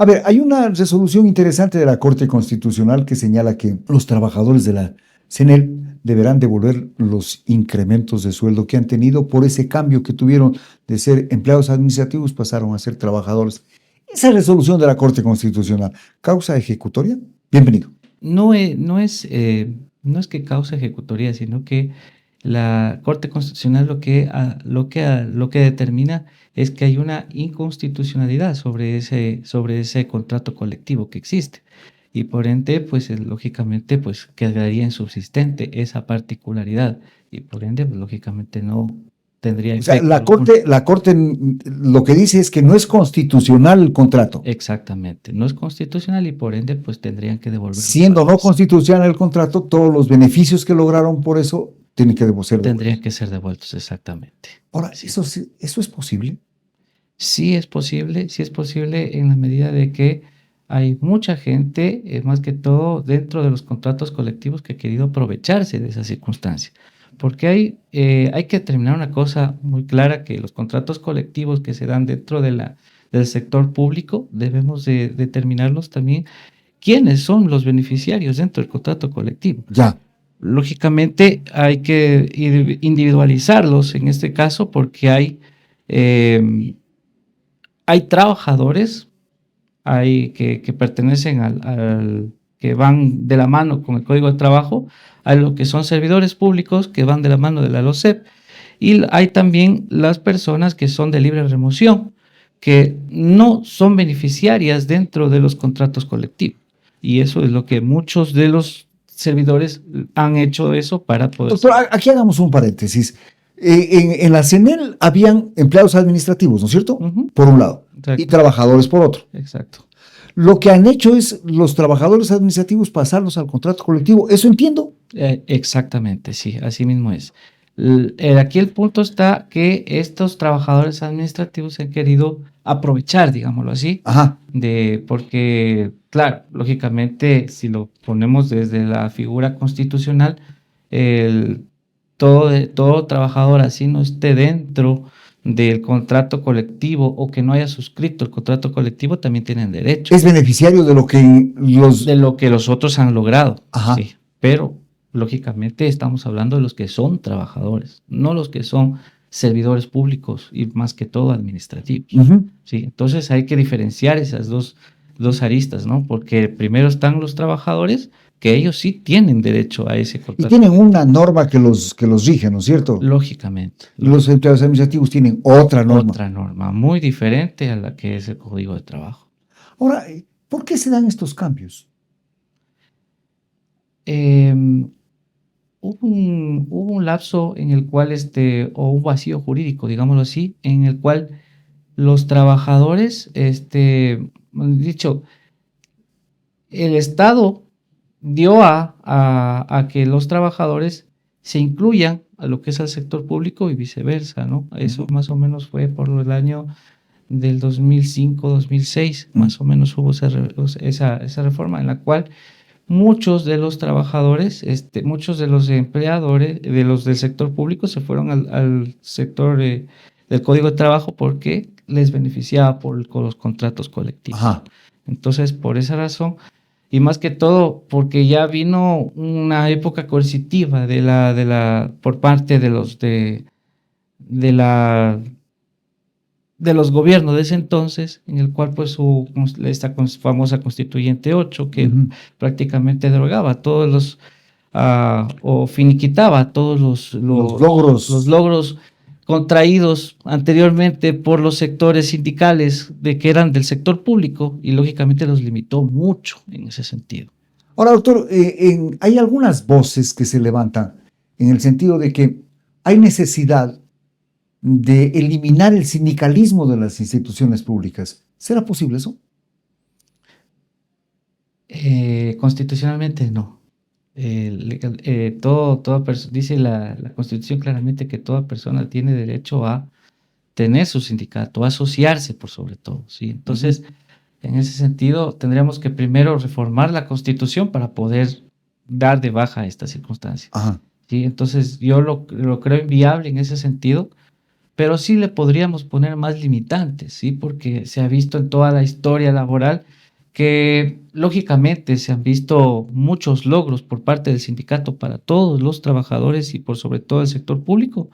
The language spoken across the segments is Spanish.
A ver, hay una resolución interesante de la Corte Constitucional que señala que los trabajadores de la CNEL deberán devolver los incrementos de sueldo que han tenido por ese cambio que tuvieron de ser empleados administrativos, pasaron a ser trabajadores. Esa resolución de la Corte Constitucional, ¿causa ejecutoria? Bienvenido. No es que cause ejecutoria, sino que la Corte Constitucional lo que determina es que hay una inconstitucionalidad sobre ese contrato colectivo que existe. Y por ende, pues lógicamente, pues quedaría insubsistente esa particularidad. Y por ende, pues, lógicamente no tendría O sea, efecto alguno. la corte lo que dice es que no es constitucional el contrato. Exactamente, no es constitucional y por ende, pues tendrían que devolver los Siendo no valores. constitucional el contrato, todos los beneficios que lograron por eso tienen que ser Tendrían devueltos. que ser devueltos, exactamente. Ahora, Sí. ¿eso es posible? Sí es posible en la medida de que hay mucha gente, más que todo dentro de los contratos colectivos, que ha querido aprovecharse de esa circunstancia. Porque hay que determinar una cosa muy clara, que los contratos colectivos que se dan dentro del sector público, debemos de determinarlos también quiénes son los beneficiarios dentro del contrato colectivo. Ya. Lógicamente hay que individualizarlos en este caso, porque hay trabajadores que pertenecen que van de la mano con el Código de Trabajo, hay lo que son servidores públicos que van de la mano de la LOCEP, y hay también las personas que son de libre remoción, que no son beneficiarias dentro de los contratos colectivos. Y eso es lo que muchos de los servidores han hecho eso para poder... Doctor, aquí hagamos un paréntesis. En la CNEL habían empleados administrativos, ¿no es cierto? Por un lado, y trabajadores por otro. Exacto. Lo que han hecho es los trabajadores administrativos pasarlos al contrato colectivo. ¿Eso entiendo? Exactamente, sí, así mismo es. Aquí el punto está que estos trabajadores administrativos se han querido aprovechar, digámoslo así, Ajá. porque, claro, lógicamente, si lo ponemos desde la figura constitucional, todo trabajador así no esté dentro del contrato colectivo o que no haya suscrito el contrato colectivo, también tienen derecho. Es beneficiario de lo que los otros han logrado. Ajá. Sí, pero lógicamente estamos hablando de los que son trabajadores, no los que son servidores públicos y más que todo administrativos. Sí, entonces hay que diferenciar esas dos aristas, ¿no? Porque primero están los trabajadores, que ellos sí tienen derecho a ese contrato. Y tienen una norma que los rige, ¿no es cierto? Lógicamente. Los empleados administrativos tienen otra norma. Otra norma, muy diferente a la que es el Código de Trabajo. Ahora, ¿por qué se dan estos cambios? Hubo un lapso en el cual, o un vacío jurídico, digámoslo así, en el cual los trabajadores, dicho, el Estado dio a que los trabajadores se incluyan a lo que es el sector público y viceversa, ¿no? Eso más o menos fue por el año del 2005-2006, más o menos hubo esa reforma en la cual muchos de los trabajadores, muchos de los empleadores, de los del sector público, se fueron al sector del Código de Trabajo porque les beneficiaba con los contratos colectivos. Ajá. Entonces, por esa razón, y más que todo porque ya vino una época coercitiva por parte de los gobiernos de ese entonces, en el cual pues esta famosa Constituyente 8, que prácticamente derogaba todos o finiquitaba todos los logros contraídos anteriormente por los sectores sindicales que eran del sector público, y lógicamente los limitó mucho en ese sentido. Ahora, doctor, hay algunas voces que se levantan en el sentido de que hay necesidad de eliminar el sindicalismo de las instituciones públicas. ¿Será posible eso? Constitucionalmente no. Dice la Constitución claramente que toda persona tiene derecho a tener su sindicato, a asociarse por sobre todo, ¿sí? Entonces, en ese sentido, tendríamos que primero reformar la Constitución para poder dar de baja esta circunstancia. Ajá. ¿Sí? Entonces, yo lo creo inviable en ese sentido, pero sí le podríamos poner más limitantes, ¿sí? Porque se ha visto en toda la historia laboral que lógicamente se han visto muchos logros por parte del sindicato para todos los trabajadores y por sobre todo el sector público,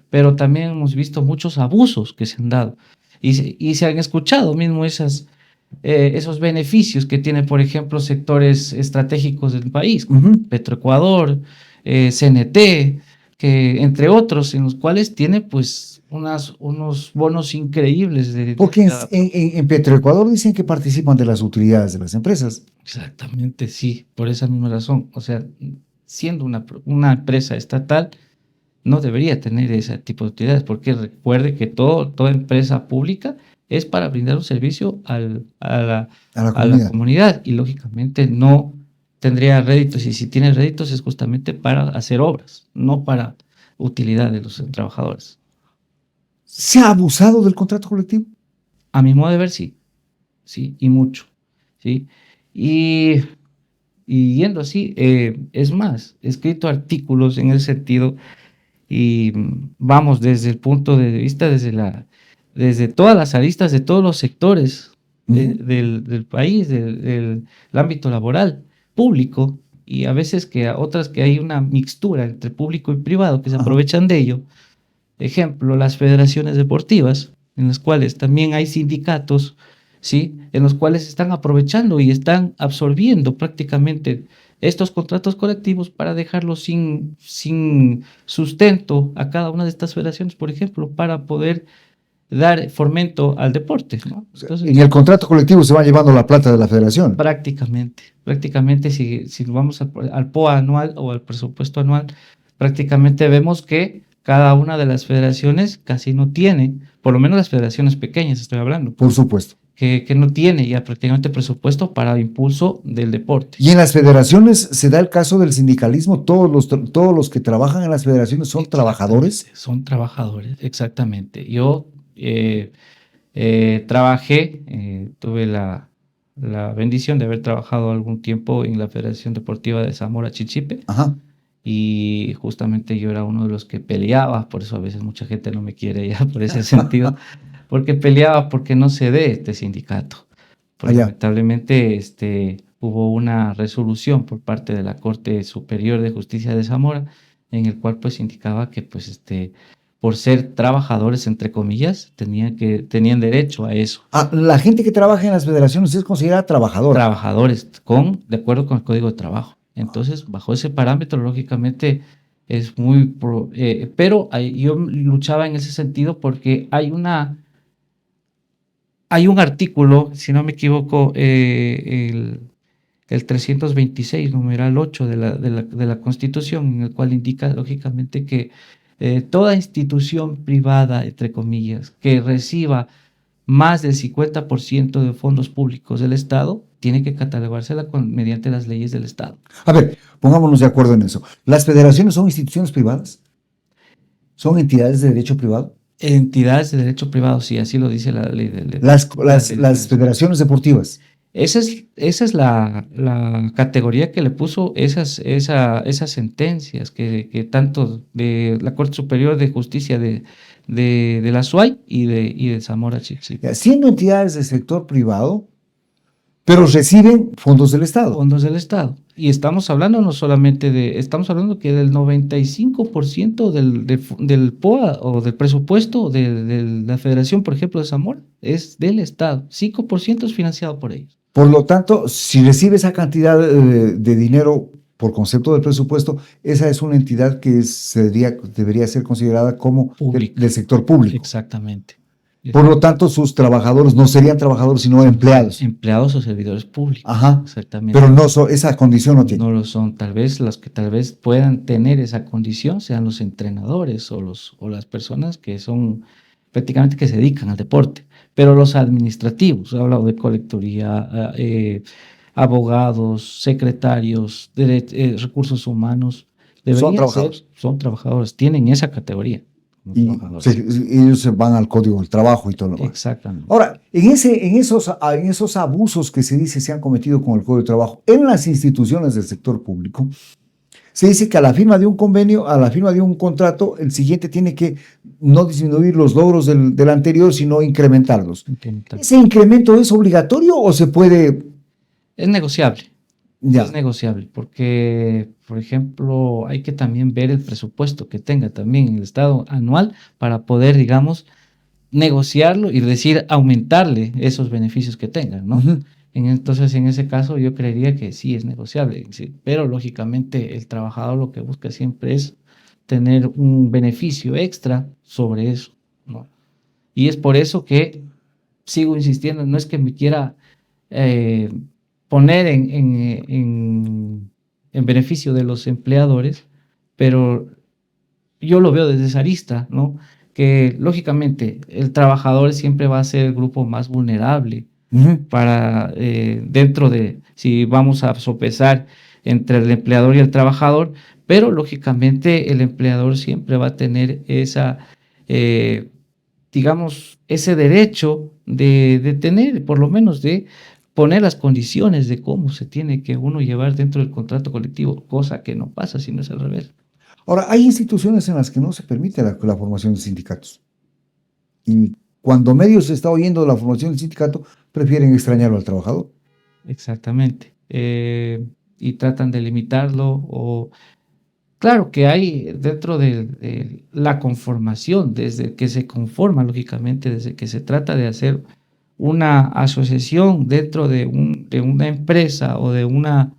pero también hemos visto muchos abusos que se han dado y se han escuchado mismo esos beneficios que tiene, por ejemplo, sectores estratégicos del país, como Petroecuador, CNT, que entre otros, en los cuales tiene pues unos bonos increíbles. Porque en Petroecuador dicen que participan de las utilidades de las empresas. Exactamente, sí, por esa misma razón. O sea, siendo una empresa estatal, no debería tener ese tipo de utilidades, porque recuerde que toda empresa pública es para brindar un servicio a la comunidad y lógicamente no tendría réditos, y si tiene réditos es justamente para hacer obras, no para utilidad de los trabajadores. ¿Se ha abusado del contrato colectivo? A mi modo de ver, sí, y mucho, sí. Y yendo así, es más, he escrito artículos en ese sentido y vamos desde el punto de vista, desde todas las aristas de todos los sectores del país, del ámbito laboral, público, y a veces otras que hay una mixtura entre público y privado que se aprovechan de ello. Ejemplo, las federaciones deportivas, en las cuales también hay sindicatos, ¿sí? En los cuales están aprovechando y están absorbiendo prácticamente estos contratos colectivos para dejarlos sin sustento a cada una de estas federaciones, por ejemplo, para poder dar fomento al deporte, ¿no? Entonces, en el contrato colectivo se va llevando la plata de la federación. Prácticamente si vamos al POA anual o al presupuesto anual, prácticamente vemos que cada una de las federaciones casi no tiene, por lo menos las federaciones pequeñas estoy hablando. Por supuesto. Que no tiene ya prácticamente presupuesto para impulso del deporte. Y en las federaciones se da el caso del sindicalismo, todos los que trabajan en las federaciones son trabajadores. Son trabajadores, exactamente. Yo trabajé, tuve la bendición de haber trabajado algún tiempo en la Federación Deportiva de Zamora Chichipe. Ajá. Y justamente yo era uno de los que peleaba, por eso a veces mucha gente no me quiere ya por ese sentido, porque peleaba porque no se dé este sindicato. Porque lamentablemente hubo una resolución por parte de la Corte Superior de Justicia de Zamora, en el cual pues indicaba que pues por ser trabajadores, entre comillas, tenían derecho a eso. La gente que trabaja en las federaciones es considerada trabajadora. Trabajadores, de acuerdo con el Código de Trabajo. Entonces, bajo ese parámetro, lógicamente, es muy... pero yo luchaba en ese sentido porque hay un artículo, si no me equivoco, el 326, numeral 8 de la Constitución, en el cual indica, lógicamente, que toda institución privada, entre comillas, que reciba más del 50% de fondos públicos del Estado, tiene que catalogársela mediante las leyes del Estado. A ver, pongámonos de acuerdo en eso. ¿Las federaciones son instituciones privadas? ¿Son entidades de derecho privado? Entidades de derecho privado, sí, así lo dice la ley. Las federaciones deportivas. Esa es la categoría que le puso esas sentencias que tanto de la Corte Superior de Justicia de la SUAY y de Zamora Chichipe. Siendo entidades del sector privado, pero reciben fondos del Estado. Fondos del Estado. Y estamos hablando no solamente estamos hablando que del 95% del POA o del presupuesto de la Federación, por ejemplo, de Zamora, es del Estado. 5% es financiado por ellos. Por lo tanto, si recibe esa cantidad de dinero por concepto del presupuesto, esa es una entidad que debería ser considerada como del sector público. Exactamente. Por lo tanto, sus trabajadores no serían trabajadores, sino empleados. Empleados o servidores públicos. Ajá. Exactamente. Pero esa condición no tiene. No lo son. Tal vez los que tal vez puedan tener esa condición sean los entrenadores o las personas que son prácticamente que se dedican al deporte. Pero los administrativos, he hablado de colectoría, abogados, secretarios, recursos humanos, son trabajadores, tienen esa categoría. Y ellos se van al Código del Trabajo y todo lo demás. Exactamente. Ahora, en esos abusos que se dice se han cometido con el Código del Trabajo en las instituciones del sector público, Se dice que a la firma de un convenio, a la firma de un contrato, el siguiente tiene que no disminuir los logros del anterior, sino incrementarlos. ¿Ese incremento es obligatorio o se puede? Es negociable. Ya. Es negociable porque, por ejemplo, hay que también ver el presupuesto que tenga también el Estado anual para poder, digamos, negociarlo y decir aumentarle esos beneficios que tengan, ¿no? Ujú. Entonces, en ese caso, yo creería que sí es negociable, sí, pero lógicamente el trabajador lo que busca siempre es tener un beneficio extra sobre eso, ¿no? Y es por eso que sigo insistiendo, no es que me quiera eh, poner en beneficio de los empleadores, pero yo lo veo desde esa arista, ¿no? Que lógicamente el trabajador siempre va a ser el grupo más vulnerable Ujú. para dentro de, si vamos a sopesar entre el empleador y el trabajador, pero lógicamente el empleador siempre va a tener esa, digamos, ese derecho de tener, por lo menos de poner las condiciones de cómo se tiene que uno llevar dentro del contrato colectivo, cosa que no pasa si no es al revés. Ahora, hay instituciones en las que no se permite la formación de sindicatos. Y cuando medio se está oyendo de la formación del sindicato, prefieren extrañarlo al trabajador. Exactamente. Y tratan de limitarlo o claro que hay dentro de la conformación, desde que se conforma, lógicamente, desde que se trata de hacer una asociación dentro de una empresa o de una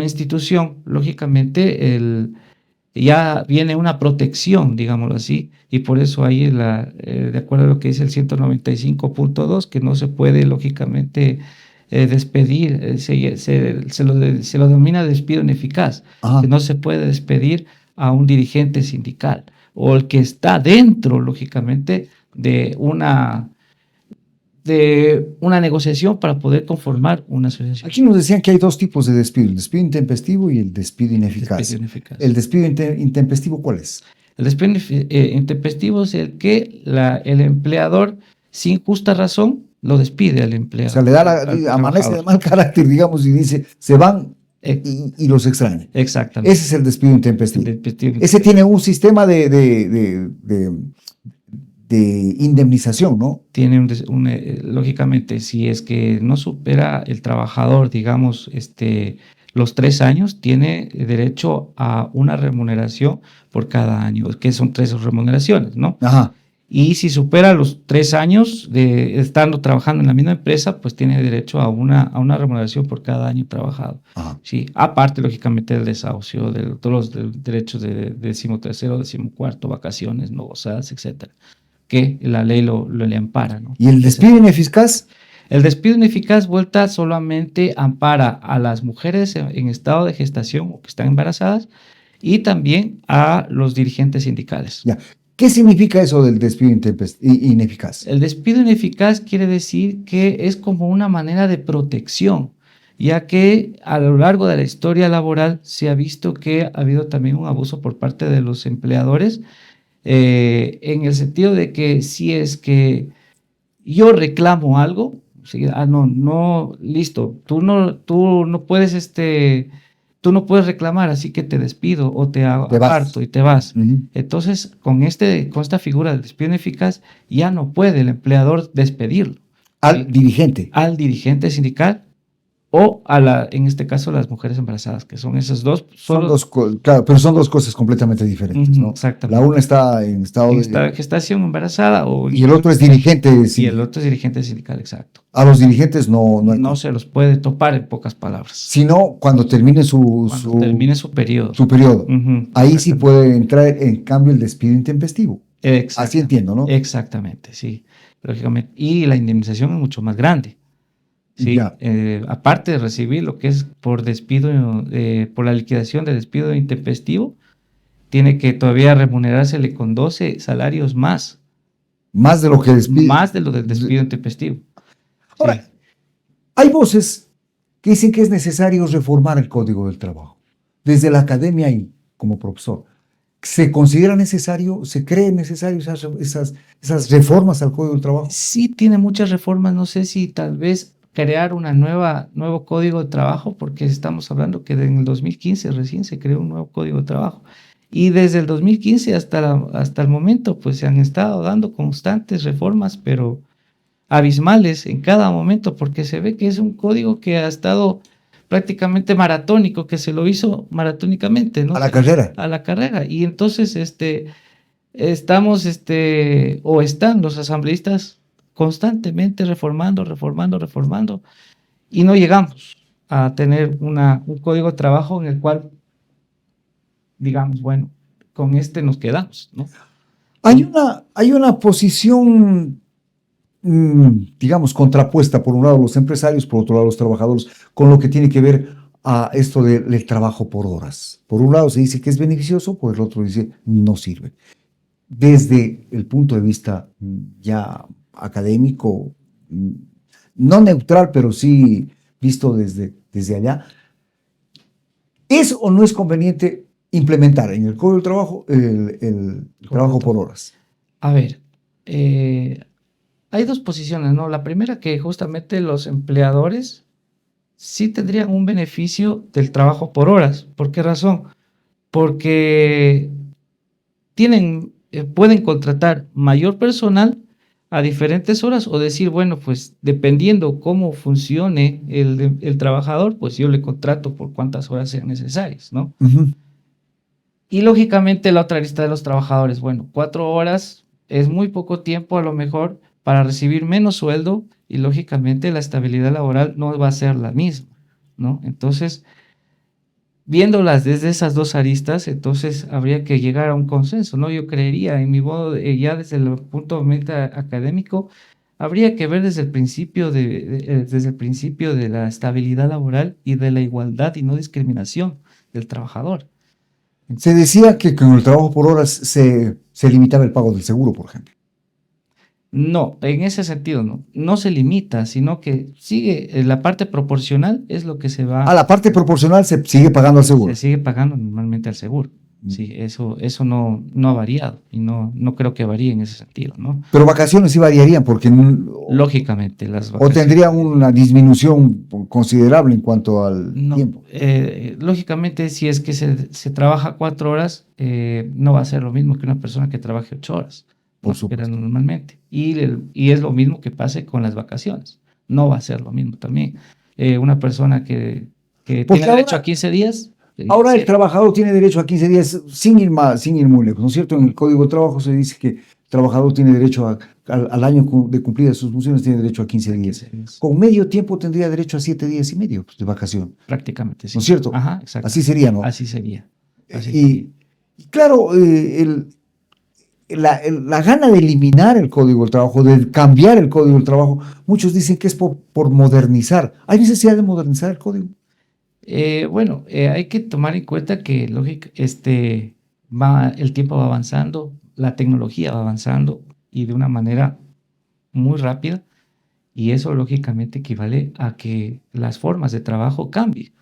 institución, lógicamente ya viene una protección, digámoslo así, y por eso ahí de acuerdo a lo que dice el 195.2, que no se puede, lógicamente, despedir, se lo denomina despido ineficaz, Ajá. que no se puede despedir a un dirigente sindical o el que está dentro, lógicamente, de una negociación para poder conformar una asociación. Aquí nos decían que hay dos tipos de despido, el despido intempestivo y el despido ineficaz. Despido ineficaz. ¿El despido intempestivo cuál es? El despido intempestivo es el que el empleador, sin justa razón, lo despide al O empleado. sea, le da al amanece de trabajador. mal carácter, digamos, y dice, se van Eh, y los extraña. Exactamente. Ese es el despido El intempestivo. despido Ese tiene un sistema de indemnización, ¿no? tiene lógicamente, si es que no supera el trabajador, digamos, los 3 años, tiene derecho a una remuneración por cada año, que son 3 remuneraciones, ¿no? Ajá. Y si supera los 3 años de estando trabajando en la misma empresa, pues tiene derecho a una remuneración por cada año trabajado. Ajá. Sí, aparte, lógicamente, del desahucio, de todos los derechos de 13º, 14º, vacaciones no gozadas, etcétera, que la ley le ampara, ¿no? ¿Y el despido ineficaz? El despido ineficaz vuelta solamente ampara a las mujeres en estado de gestación o que están embarazadas y también a los dirigentes sindicales. Ya. ¿Qué significa eso del despido ineficaz? El despido ineficaz quiere decir que es como una manera de protección, ya que a lo largo de la historia laboral se ha visto que ha habido también un abuso por parte de los empleadores, en el sentido de que si es que yo reclamo algo, no, listo, tú no puedes tú no puedes reclamar, así que te despido o te aparto y te vas. Uh-huh. Entonces, con esta figura del despido ineficaz, ya no puede el empleador despedirlo. Al dirigente. Al dirigente sindical o en este caso, las mujeres embarazadas, que son esas dos. Claro, pero son dos cosas completamente diferentes, ¿no? Exactamente. La una está en estado de gestación embarazada y el otro es dirigente. Y el otro es dirigente sindical, exacto. A los dirigentes no se los puede topar, en pocas palabras. Sino cuando termine su periodo. Su periodo. Ahí sí puede entrar, en cambio, el despido intempestivo. Así entiendo, ¿no? Exactamente, sí. Lógicamente. Y la indemnización es mucho más grande. Sí, aparte de recibir lo que es por despido, por la liquidación de despido intempestivo, tiene que todavía remunerársele con 12 salarios más. Más de lo que despide. Más de lo del despido intempestivo. Ahora, sí. Hay voces que dicen que es necesario reformar el Código del Trabajo. Desde la academia y como profesor, ¿se considera necesario, se cree necesario esas reformas al Código del Trabajo? Sí, tiene muchas reformas. No sé si tal vez crear nuevo código de trabajo, porque estamos hablando que en el 2015 recién se creó un nuevo código de trabajo. Y desde el 2015 hasta el momento, pues se han estado dando constantes reformas, pero abismales en cada momento, porque se ve que es un código que ha estado prácticamente maratónico, que se lo hizo maratónicamente, ¿no? A la carrera. A la carrera. Y entonces, estamos, o están los asambleístas constantemente reformando, y no llegamos a tener un código de trabajo en el cual, digamos, bueno, con nos quedamos, ¿no? Hay una posición, digamos, contrapuesta, por un lado los empresarios, por otro lado los trabajadores, con lo que tiene que ver a esto del trabajo por horas. Por un lado se dice que es beneficioso, por el otro dice no sirve. Desde el punto de vista ya académico, no neutral, pero sí visto desde allá, ¿es o no es conveniente implementar en el Código del Trabajo el trabajo por horas? A ver, hay dos posiciones, ¿no? La primera, que justamente los empleadores sí tendrían un beneficio del trabajo por horas. ¿Por qué razón? Porque pueden contratar mayor personal a diferentes horas, o decir, bueno, pues dependiendo cómo funcione el trabajador, pues yo le contrato por cuántas horas sean necesarias, ¿no? Uh-huh. Y lógicamente la otra lista de los trabajadores, bueno, 4 horas es muy poco tiempo a lo mejor para recibir menos sueldo, y lógicamente la estabilidad laboral no va a ser la misma, ¿no? Entonces, viéndolas desde esas dos aristas, entonces habría que llegar a un consenso, ¿no? Yo creería, en mi modo, ya desde el punto de vista académico, habría que ver desde el principio de la estabilidad laboral y de la igualdad y no discriminación del trabajador. Se decía que con el trabajo por horas se limitaba el pago del seguro, por ejemplo. No, en ese sentido no se limita, sino que sigue la parte proporcional, es lo que se va. A la parte proporcional se sigue pagando al seguro. Se sigue pagando normalmente al seguro. Sí, eso no ha variado, y no creo que varíe en ese sentido, ¿no? Pero vacaciones sí variarían porque Lógicamente las o vacaciones. tendrían una disminución considerable en cuanto al tiempo. Lógicamente, si es que se trabaja 4 horas, no va a ser lo mismo que una persona que trabaje 8 horas, ¿no? Por supuesto. Pero normalmente. Y es lo mismo que pase con las vacaciones. No va a ser lo mismo también. Una persona que tiene derecho a 15 días. Ahora el trabajador tiene derecho a 15 días sin ir muy lejos, ¿no es cierto? En el Código de Trabajo se dice que el trabajador tiene derecho al año de cumplidas sus funciones, tiene derecho a 15 días. Con medio tiempo tendría derecho a 7 días y medio de vacación. Prácticamente, sí. ¿No es cierto? Ajá, exacto. Así sería, ¿no? Así sería. Y claro, la gana de eliminar el Código del Trabajo, de cambiar el Código del Trabajo, muchos dicen que es por modernizar. ¿Hay necesidad de modernizar el Código? Bueno, hay que tomar en cuenta que el tiempo va avanzando, la tecnología va avanzando, y de una manera muy rápida, y eso lógicamente equivale a que las formas de trabajo cambien.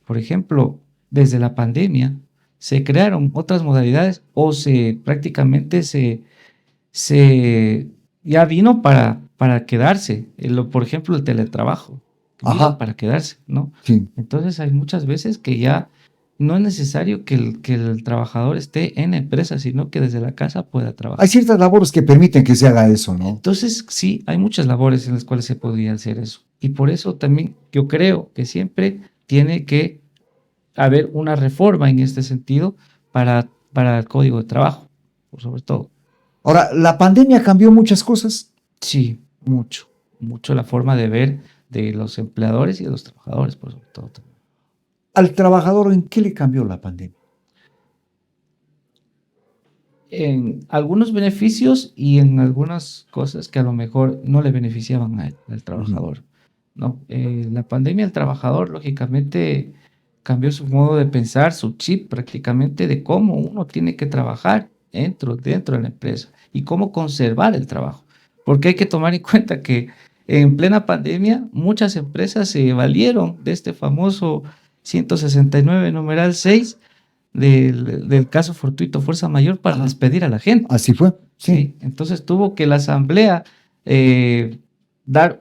Por ejemplo, desde la pandemia se crearon otras modalidades, o prácticamente ya vino para quedarse. Por ejemplo, el teletrabajo vino para quedarse, ¿no? Sí. Entonces hay muchas veces que ya no es necesario que el trabajador esté en la empresa, sino que desde la casa pueda trabajar. Hay ciertas labores que permiten que se haga eso, ¿no? Entonces, sí, hay muchas labores en las cuales se podría hacer eso. Y por eso también yo creo que siempre tiene que haber una reforma en este sentido para el Código de Trabajo, por sobre todo. Ahora, ¿la pandemia cambió muchas cosas? Sí, mucho la forma de ver de los empleadores y de los trabajadores, por sobre todo. ¿Al trabajador en qué le cambió la pandemia? En algunos beneficios y en algunas cosas que a lo mejor no le beneficiaban a él, al trabajador, ¿no? La pandemia al trabajador, lógicamente, cambió su modo de pensar, su chip prácticamente, de cómo uno tiene que trabajar dentro de la empresa y cómo conservar el trabajo. Porque hay que tomar en cuenta que en plena pandemia muchas empresas se valieron de este famoso 169 numeral 6 del caso fortuito fuerza mayor para despedir a la gente. Así fue, sí. Entonces tuvo que la asamblea dar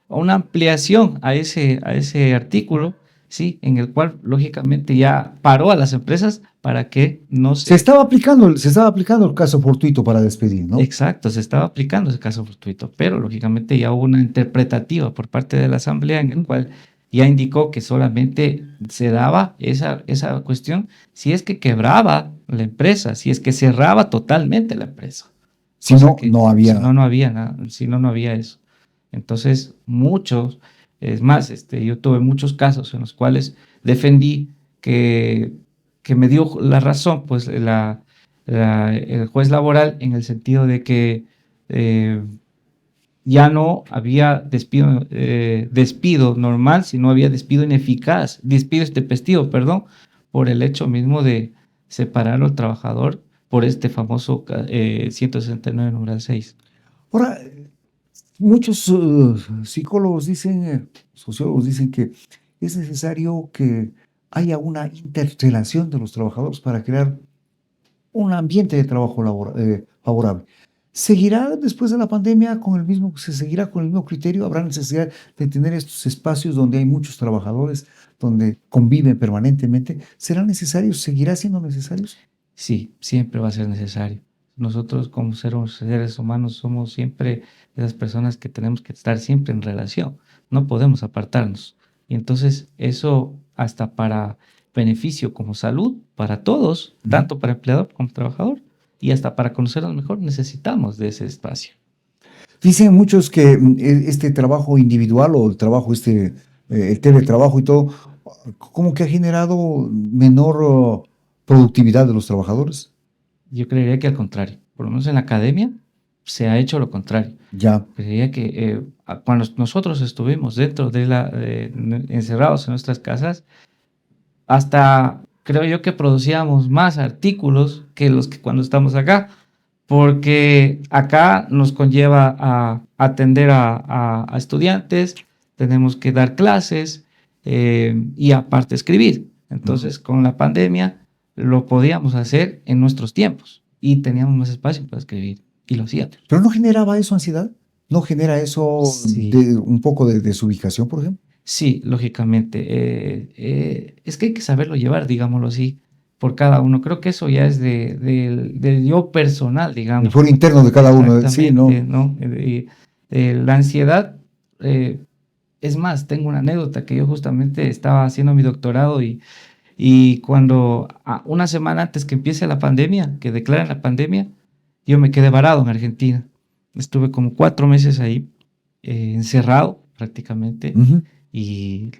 una ampliación a ese artículo, ¿sí? En el cual, lógicamente, ya paró a las empresas para que no Se estaba aplicando el caso fortuito para despedir, ¿no? Exacto, se estaba aplicando ese caso fortuito, pero lógicamente ya hubo una interpretativa por parte de la Asamblea en el cual ya indicó que solamente se daba esa cuestión si es que quebraba la empresa, si es que cerraba totalmente la empresa. Si Cosa no, que, no si había. no, no había nada, si no, no había eso. Entonces, muchos, es más, yo tuve muchos casos en los cuales defendí que, que me dio la razón, pues el juez laboral en el sentido de que eh, ya no había despido normal, sino había despido ineficaz, despido intempestivo, perdón, por el hecho mismo de separar al trabajador por este famoso 169 numeral 6. Ahora, muchos psicólogos dicen, sociólogos dicen que es necesario que haya una interrelación de los trabajadores para crear un ambiente de trabajo favorable. ¿Seguirá después de la pandemia se seguirá con el mismo criterio? ¿Habrá necesidad de tener estos espacios donde hay muchos trabajadores, donde conviven permanentemente? ¿Serán necesarios? ¿Seguirá siendo necesarios? Sí, siempre va a ser necesario. Nosotros como seres humanos somos siempre esas personas que tenemos que estar siempre en relación, no podemos apartarnos. Y entonces eso hasta para beneficio como salud, para todos, tanto para empleador como trabajador, y hasta para conocernos mejor necesitamos de ese espacio. Dicen muchos que este trabajo individual o el trabajo, el teletrabajo y todo, como que ha generado menor productividad de los trabajadores. Yo creería que al contrario, por lo menos en la academia se ha hecho lo contrario. Ya. Creía que cuando nosotros estuvimos dentro encerrados en nuestras casas, hasta creo yo que producíamos más artículos que los que cuando estamos acá, porque acá nos conlleva a atender a estudiantes, tenemos que dar clases y aparte escribir. Entonces, con la pandemia lo podíamos hacer en nuestros tiempos y teníamos más espacio para escribir y lo hacíamos. ¿Pero no generaba eso ansiedad? ¿No genera eso Sí. un poco de desubicación, por ejemplo? Sí, lógicamente. Es que hay que saberlo llevar, digámoslo así, por cada uno. Creo que eso ya es del yo personal, El digamos. foro interno de cada uno, sí, Exactamente, ¿no? ¿no? La ansiedad, es más, tengo una anécdota que yo justamente estaba haciendo mi doctorado y cuando una semana antes que empiece la pandemia, que declaren la pandemia, yo me quedé varado en Argentina. Estuve como 4 meses ahí, encerrado prácticamente Ujú. y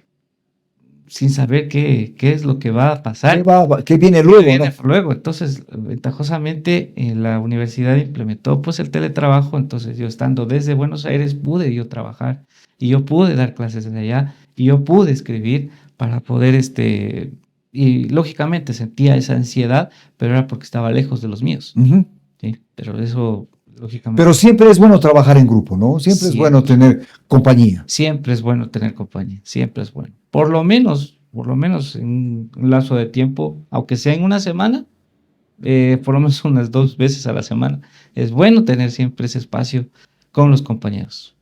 sin saber qué es lo que va a pasar, ¿Qué viene qué luego, viene no? luego. Entonces, ventajosamente, la universidad implementó pues el teletrabajo, entonces yo estando desde Buenos Aires pude yo trabajar y yo pude dar clases desde allá y yo pude escribir para poder, y lógicamente sentía esa ansiedad, pero era porque estaba lejos de los míos, Ujú. ¿sí? Pero eso, lógicamente, Pero siempre es bueno trabajar en grupo, ¿no? Siempre es bueno siempre. tener compañía. Siempre es bueno tener compañía, siempre es bueno. Por lo menos en un lapso de tiempo, aunque sea en una semana, por lo menos unas 2 veces a la semana, es bueno tener siempre ese espacio con los compañeros.